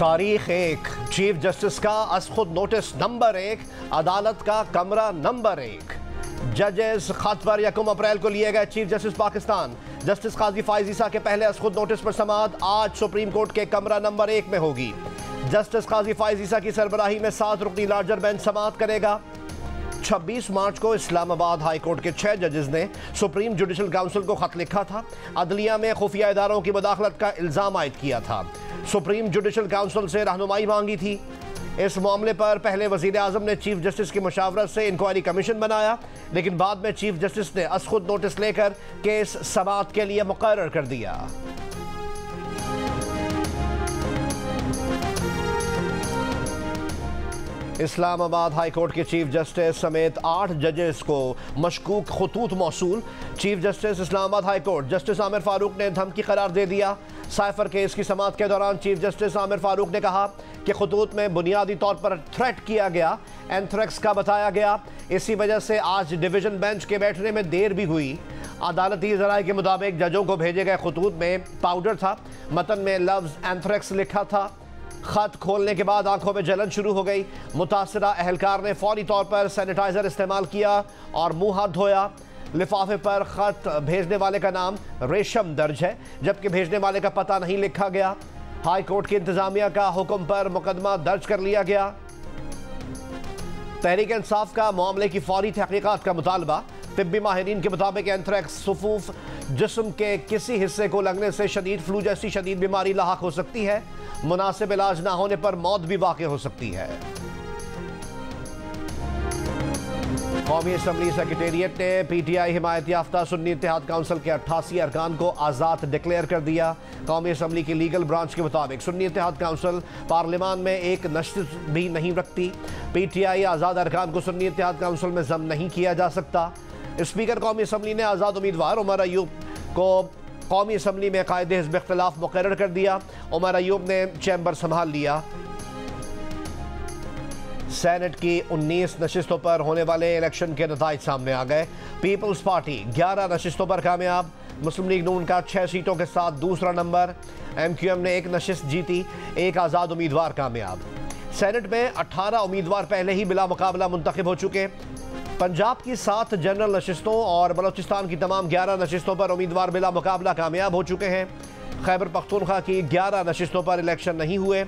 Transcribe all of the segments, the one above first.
तारीख 1 chief justice का खुद नोटिस नंबर 1, अदालत का कमरा नंबर 1। जजेस खत पर 1 अप्रैल को लिए गए चीफ जस्टिस पाकिस्तान जस्टिस काजी फाइज ईसा के पहले खुद नोटिस पर समाअत आज सुप्रीम कोर्ट के कमरा नंबर 1 में होगी। जस्टिस काजी फाइज ईसा की सरबराही में 7 रुकनी लार्जर बेंच समाअत करेगा। 26 मार्च को इस्लामाबाद हाई कोर्ट के 6 जजेस ने सुप्रीम जुडिशल काउंसिल को खत लिखा था। अदलिया में खुफिया इदारों की मुदाखलत का इल्ज़ाम आयद किया था। सुप्रीम जुडिशल काउंसिल से रहनुमाई मांगी थी। इस मामले पर पहले वज़ीर आज़म ने चीफ जस्टिस की मुशावरत से इंक्वायरी कमीशन बनाया, लेकिन बाद में चीफ जस्टिस ने खुद नोटिस लेकर केस समाअत के लिए मुकर्रर कर दिया। इस्लामाबाद हाई कोर्ट के चीफ जस्टिस समेत 8 जजेस को मशकूक खतूत मौसूल। Chief justice Islamabad high court justice Aamir Farooq ने धमकी करार दे दिया। साइफर केस की समाअत के दौरान चीफ जस्टिस आमिर फारूक ने कहा कि खतूत में बुनियादी तौर पर थ्रेट किया गया, एंथ्रेक्स का बताया गया। इसी वजह से आज डिवीजन बेंच के बैठने में देर भी हुई। अदालती ज़राए के मुताबिक जजों को भेजे गए खतूत में पाउडर था। मतन में लफ्ज़ एंथ्रेक्स लिखा था। खत खोलने के बाद आंखों में जलन शुरू हो गई। मुतासरा अहलकार ने फौरी तौर पर सैनिटाइजर इस्तेमाल किया और मुंह हाथ धोया। लिफाफे पर खत भेजने वाले का नाम रेशम दर्ज है, जबकि भेजने वाले का पता नहीं लिखा गया। हाई कोर्ट की इंतजामिया का हुक्म पर मुकदमा दर्ज कर लिया गया। तहरीक इंसाफ का मामले की फौरी तहकीकात का मुतालबा। तिब्बी माहिरीन के मुताबिक एंथ्रेक्स सुफूफ जिस्म के किसी हिस्से को लगने से शदीद फ्लू जैसी शदीद बीमारी लाहक हो सकती है। मुनासिब इलाज ना होने पर मौत भी वाक़ हो सकती है। कौमी असम्बली सेक्रेटेरिएट ने PTI हिमायत याफ्ता सुन्नी इत्तेहाद काउंसिल के 88 अरकान को आज़ाद डिक्लेयर कर दिया। कौमी असम्बली की लीगल ब्रांच के मुताबिक सुन्नी इत्तेहाद काउंसिल पार्लियामान में एक नशिस्त भी नहीं रखती। PTI आज़ाद अरकान को सुन्नी इत्तेहाद काउंसिल में जम नहीं किया जा सकता। स्पीकर कौमी असम्बली ने आज़ाद उम्मीदवार उमर अयूब को कौमी असम्बली में कायदे हिज़्ब इख्तिलाफ मुकर्रर कर दिया। उमर अयूब ने चैम्बर संभाल लिया। सेनेट की 19 नशिस्तों पर होने वाले इलेक्शन के नताइज सामने आ गए। पीपल्स पार्टी 11 नशिस्तों पर कामयाब। मुस्लिम लीग नून का 6 सीटों के साथ दूसरा नंबर। MQM ने 1 नशिस्त जीती, 1 आज़ाद उम्मीदवार कामयाब। सेनेट में 18 उम्मीदवार पहले ही बिला मुकाबला मुंतखब हो चुके। पंजाब की 7 जनरल नशिस्तों और बलोचिस्तान की तमाम 11 नशिस्तों पर उम्मीदवार बिला मुकाबला कामयाब हो चुके हैं। खैबर पख्तूनख्वा की 11 नशिस्तों पर इलेक्शन नहीं हुए।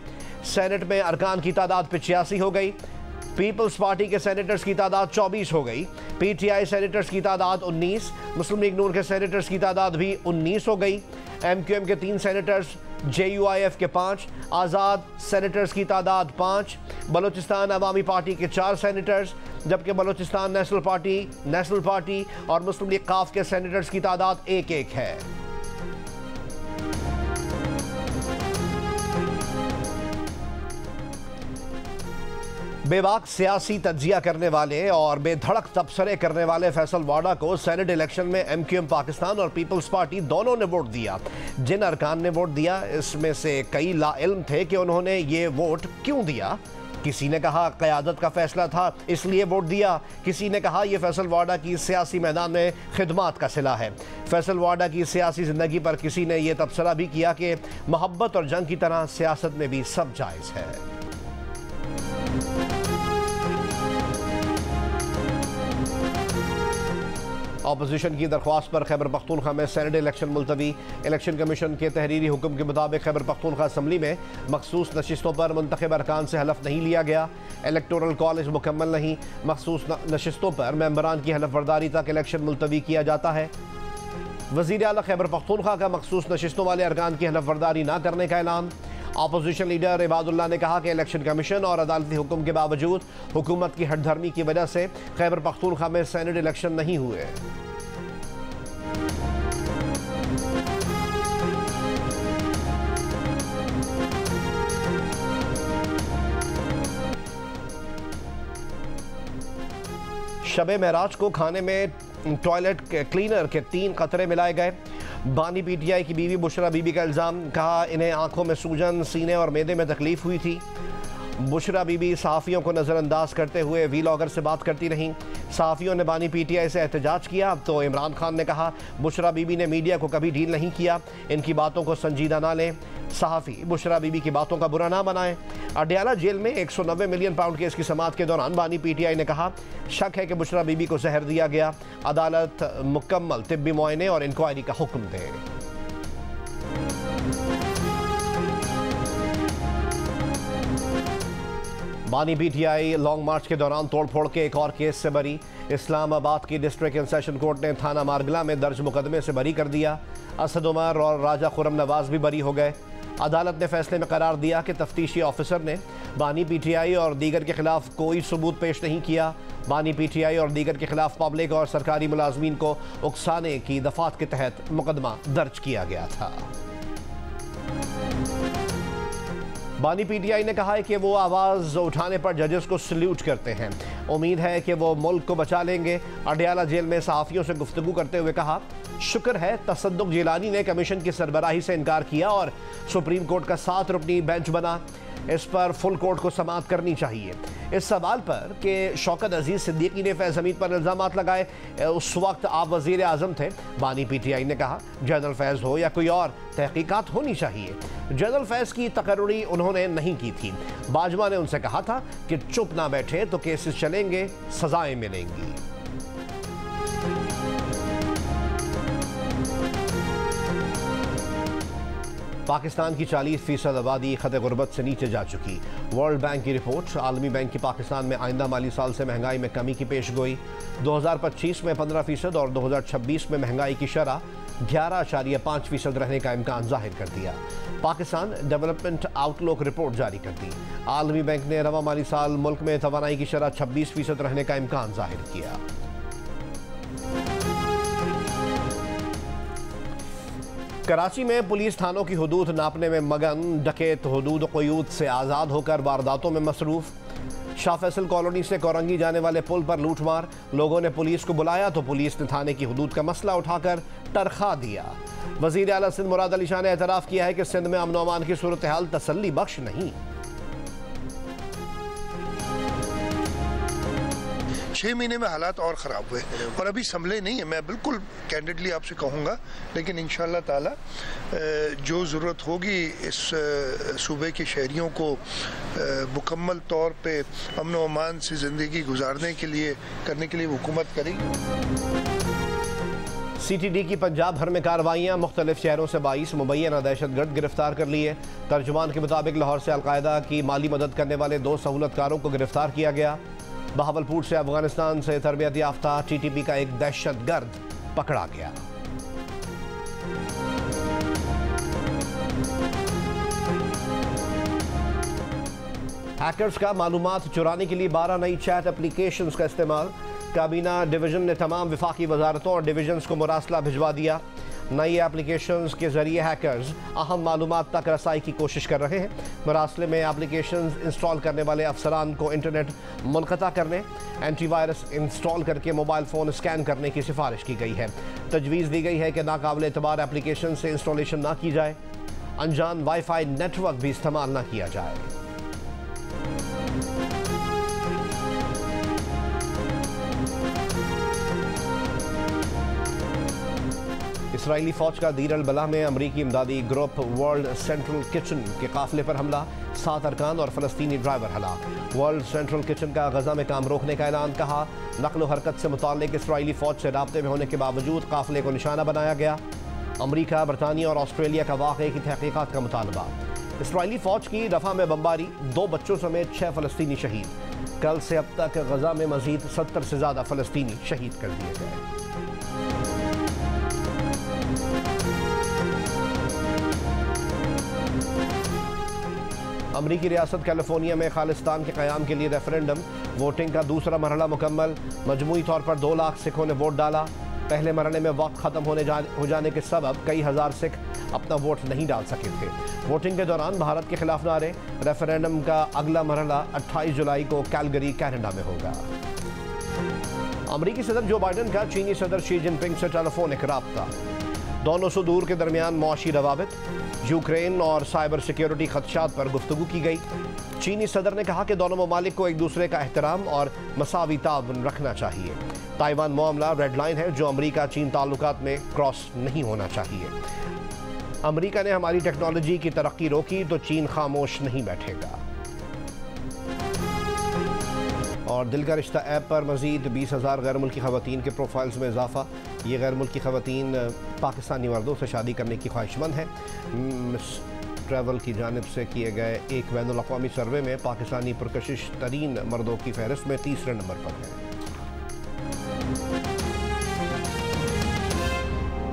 सेनेट में अरकान की तादाद 85 हो गई। पीपल्स पार्टी के सेनेटर्स की तादाद 24 हो गई। PTI सेनेटर्स की तादाद 19। मुस्लिम लीग नून के सेनेटर्स की तादाद भी 19 हो गई। MQM के 3 सेनेटर्स, JUIF के 5, आज़ाद सेनेटर्स की तादाद 5। बलोचिस्तान अवामी पार्टी के 4 सेनेटर्स, जबकि बलोचिस्तान नेशनल पार्टी और मुस्लिम लीग काफ के सेनेटर्स की तादाद 1-1 है। बेबाक सियासी तज्जिया करने वाले और बेधड़क तबसरे करने वाले फैसल वाडा को सेनेट इलेक्शन में MQM पाकिस्तान और पीपल्स पार्टी दोनों ने वोट दिया। जिन अरकान ने वोट दिया, इसमें से कई लाइल्म थे कि उन्होंने ये वोट क्यों दिया। किसी ने कहा क़यादत का फैसला था इसलिए वोट दिया। किसी ने कहा यह फैसल वाडा की सियासी मैदान में खिदमात का सिला है। फैसल वाडा की सियासी ज़िंदगी पर किसी ने यह तबसरा भी किया कि मोहब्बत और जंग की तरह सियासत में भी सब जायज़ है। अपोजिशन की दरख्वास्त पर खैबर पख्तूनख्वा में सेनेट इलेक्शन मुलतवी। इलेक्शन कमीशन के तहरीरी हुक्म के मुताबिक खैबर पख्तूनख्वा असम्बली में मखसूस नशिस्तों पर मुंतखब अरकान से हलफ नहीं लिया गया। इलेक्टोरल कॉलेज मुकम्मल नहीं। मखसूस नशिस्तों पर मेंबरान की हलफ बर्दारी तक इलेक्शन मुलतवी किया जाता है। वज़ीर आला खैबर पख्तूनख्वा का मखसूस नशिस्तों वाले अरकान की हलफ बर्दारी न करने का ऐलान। अपोजिशन लीडर इबादुल्लाह ने कहा कि इलेक्शन कमीशन और अदालती हुक्म के बावजूद हुकूमत की हठधर्मी की वजह से खैबर पख्तूनख्वा में सेनेट इलेक्शन नहीं हुए। शब महराज को खाने में टॉयलेट क्लीनर के 3 कतरे मिलाए गए। बानी PTI की बीवी बुशरा बीबी का इल्ज़ाम, कहा इन्हें आंखों में सूजन, सीने और मैदे में तकलीफ हुई थी। बुशरा बीबी सहाफ़ियों को नज़रअंदाज करते हुए वीलॉगर से बात करती रहीं। सहाफ़ियों ने बानी पीटीआई से एहतजाज किया तो इमरान खान ने कहा बुशरा बीबी ने मीडिया को कभी डील नहीं किया, इनकी बातों को संजीदा ना लें। सहाफ़ी बुशरा बीबी की बातों का बुरा ना बनाएं। अडयाला जेल में 190 मिलियन पाउंड केस की समाअत के दौरान बानी पीटीआई ने कहा शक है कि बुशरा बीबी को जहर दिया गया, अदालत मुकम्मल तिब्बी मुआयने और इंक्वायरी का हुक्म दे। बानी पीटीआई लॉन्ग मार्च के दौरान तोड़फोड़ के एक और केस से बरी। इस्लामाबाद की डिस्ट्रिक्ट एंड सेशन कोर्ट ने थाना मारगला में दर्ज मुकदमे से बरी कर दिया। असद उमर और राजा खुरम नवाज भी बरी हो गए। अदालत ने फैसले में करार दिया कि तफ्तीशी ऑफिसर ने बानी पीटीआई और दीगर के खिलाफ कोई सबूत पेश नहीं किया। बानी पीटीआई और दीगर के खिलाफ पब्लिक और सरकारी मुलाजमीन को उकसाने की दफात के तहत मुकदमा दर्ज किया गया था। बानी पीटीआई ने कहा है कि वो आवाज़ उठाने पर जजेस को सल्यूट करते हैं। उम्मीद है कि वो मुल्क को बचा लेंगे। अडयाला जेल में सहाफ़ियों से गुफ्तगू करते हुए कहा शुक्र है तसद्दुक जिलानी ने कमीशन की सरबराही से इनकार किया और सुप्रीम कोर्ट का 7 रुकनी बेंच बना। इस पर फुल कोर्ट को समाअत करनी चाहिए। इस सवाल पर कि शौकत अजीज सिद्दीकी ने फैज़ हमीद पर इल्ज़ामात लगाए, उस वक्त आप वज़ीर आज़म थे। बानी पीटीआई ने कहा जनरल फैज़ हो या कोई और, तहकीकात होनी चाहिए। जनरल फैज़ की तकर्री उन्होंने नहीं की थी। बाजवा ने उनसे कहा था कि चुप ना बैठे तो केसेस चलेंगे, सजाएं मिलेंगी। पाकिस्तान की 40% आबादी खत गुर्बत से नीचे जा चुकी। वर्ल्ड बैंक की रिपोर्ट। आलमी बैंक की पाकिस्तान में आइंदा माली साल से महंगाई में कमी की पेश गोई। 2025 में 15% और 2026 में महंगाई की शरह 11.5% रहने का इम्कान जाहिर कर दिया। पाकिस्तान डेवलपमेंट आउटलुक रिपोर्ट जारी कर दी। आलमी बैंक ने रवा माली साल मुल्क में तवानाई की शरह 26% रहने का इम्कान जाहिर किया। कराची में पुलिस थानों की हुदूद नापने में मगन। डकैत हुदूद क़ुयूद से आज़ाद होकर वारदातों में मसरूफ़। शाह फैसल कॉलोनी से कोरंगी जाने वाले पुल पर लूटमार। लोगों ने पुलिस को बुलाया तो पुलिस ने थाने की हुदूद का मसला उठाकर तरखा दिया। वज़ीर आला सिंध मुराद अली शाह ने एतराफ़ किया है कि सिंध में अमन अमान की सूरत हाल तसल्ली बख्श नहीं। 6 महीने में हालात और ख़राब हुए और अभी संभले नहीं है। मैं बिल्कुल कैंडिडली आपसे कहूँगा, लेकिन इंशाअल्लाह ताला जो ज़रूरत होगी इस सूबे के शहरियों को मुकम्मल तौर पे अमन व अमान से ज़िंदगी गुजारने के लिए करने के लिए हुकूमत करेगी। CTD की पंजाब भर में कार्रवाइयाँ। मुख्तलिफ शहरों से 22 मुबैना दहशतगर्द गिरफ्तार कर लिए। तर्जुमान के मुताबिक लाहौर से अलकायदा की माली मदद करने वाले 2 सहूलतकारों को गिरफ्तार किया गया। बहावलपुर से अफगानिस्तान से तरबियत याफ्ता TTP का एक दहशतगर्द पकड़ा गया। हैकर्स का मालूमात चुराने के लिए 12 नई चैट एप्लीकेशंस का इस्तेमाल। काबीना डिवीजन ने तमाम विफाकी वजारतों और डिवीजन्स को मुरासला भिजवा दिया। नई एप्लीकेशंस के जरिए हैकर्स अहम मालूमात तक रसाई की कोशिश कर रहे हैं। मुरासले में एप्लीकेशंस इंस्टॉल करने वाले अफसरान को इंटरनेट मुनक़ता करने, एंटीवायरस इंस्टॉल करके मोबाइल फ़ोन स्कैन करने की सिफारिश की गई है। तजवीज़ दी गई है कि नाकाबिल एतबार एप्लीकेशन से इंस्टॉलेशन ना की जाए। अनजान वाईफाई नेटवर्क भी इस्तेमाल ना किया जाए। इसराइली फौज का दीर अल बलाह में अमरीकी इमदादी ग्रुप वर्ल्ड सेंट्रल किचन के काफिले पर हमला। 7 अरकान और फ़लस्तीनी ड्राइवर हलाक। वर्ल्ड सेंट्रल किचन का गजा में काम रोकने का ऐलान। कहा नक़्ल हरकत से मुताल्लिक़ इसराइली फौज से राब्ते में होने के बावजूद काफिले को निशाना बनाया गया। अमरीका, बरतानिया और ऑस्ट्रेलिया का वाक़े की तहक़ीक़ात का मुतालबा। इसराइली फौज की रफ़ा में बमबारी, 2 बच्चों समेत 6 फ़लस्तीनी शहीद। कल से अब तक गजा में मज़ीद 70 से ज़्यादा फ़लस्तीनी शहीद कर दिए गए। अमरीकी रियासत कैलिफोर्निया में खालिस्तान के क़याम के लिए रेफरेंडम। वोटिंग का दूसरा मरहला मुकम्मल। मजमूई तौर पर 2 लाख सिखों ने वोट डाला। पहले मरहले में वक्त ख़त्म हो जाने के सबब कई हज़ार सिख अपना वोट नहीं डाल सके थे। वोटिंग के दौरान भारत के खिलाफ नारे। रेफरेंडम का अगला मरहला 28 जुलाई को कैलगरी, कनाडा में होगा। अमरीकी सदर जो बाइडन का चीनी सदर शी जिनपिंग से टेलीफोनिक राब्ता। दोनों सुदूर के दरमियान मौशी रवाबित, यूक्रेन और साइबर सिक्योरिटी खदशात पर गुफ्तगू की गई। चीनी सदर ने कहा कि दोनों ममालिक को एक दूसरे का एहतराम और मसावी ताउन रखना चाहिए। ताइवान मामला रेड लाइन है जो अमरीका चीन ताल्लुकात में क्रॉस नहीं होना चाहिए। अमरीका ने हमारी टेक्नोलॉजी की तरक्की रोकी तो चीन खामोश नहीं बैठेगा। और दिल का रिश्ता ऐप पर मजीद 20,000 गैर मुल्की ख़वातीन के प्रोफाइल्स में इजाफा। ये गैर मुल्की ख़वातीन पाकिस्तानी मर्दों से शादी करने की ख्वाहिशमंद है। ट्रैवल की जानिब से किए गए एक बैनुल अक़वामी सर्वे में पाकिस्तानी पुरकशिश तरीन मर्दों की फहरिस्त में तीसरे नंबर पर है।